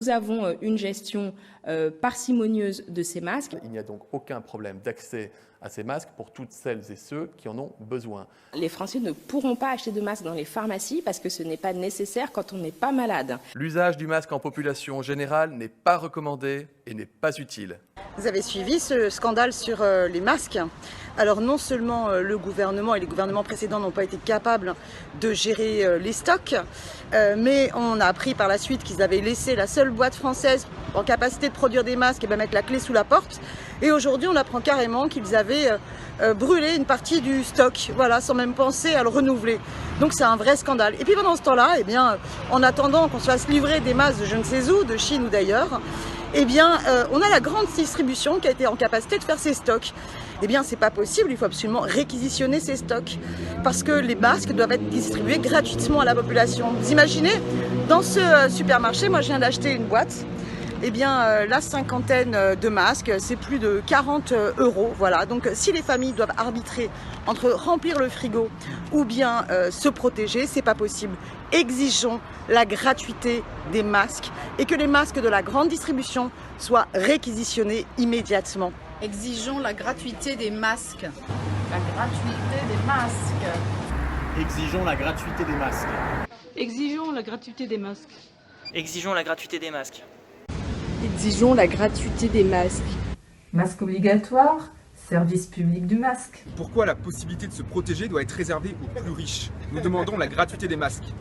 Nous avons une gestion parcimonieuse de ces masques. Il n'y a donc aucun problème d'accès à ces masques pour toutes celles et ceux qui en ont besoin. Les Français ne pourront pas acheter de masques dans les pharmacies parce que ce n'est pas nécessaire quand on n'est pas malade. L'usage du masque en population générale n'est pas recommandé et n'est pas utile. Vous avez suivi ce scandale sur les masques. Alors non seulement le gouvernement et les gouvernements précédents n'ont pas été capables de gérer les stocks, mais on a appris par la suite qu'ils avaient laissé la seule boîte française en capacité de produire des masques et mettre la clé sous la porte. Et aujourd'hui on apprend carrément qu'ils avaient brûlé une partie du stock, voilà, sans même penser à le renouveler. Donc c'est un vrai scandale. Et puis pendant ce temps-là, eh bien, en attendant qu'on se fasse livrer des masques de je ne sais où, de Chine ou d'ailleurs, eh bien, on a la grande distribution qui a été en capacité de faire ses stocks. Eh bien, c'est pas possible, il faut absolument réquisitionner ces stocks. Parce que les masques doivent être distribués gratuitement à la population. Vous imaginez, dans ce supermarché, moi je viens d'acheter une boîte, eh bien, la cinquantaine de masques, c'est plus de 40 €. Voilà. Donc, si les familles doivent arbitrer entre remplir le frigo ou bien se protéger, c'est pas possible. Exigeons la gratuité des masques et que les masques de la grande distribution soient réquisitionnés immédiatement. Exigeons la gratuité des masques. La gratuité des masques. Exigeons la gratuité des masques. Exigeons la gratuité des masques. Exigeons la gratuité des masques. Exigeons la gratuité des masques. Masque obligatoire, service public du masque. Pourquoi la possibilité de se protéger doit être réservée aux plus riches? Nous demandons la gratuité des masques.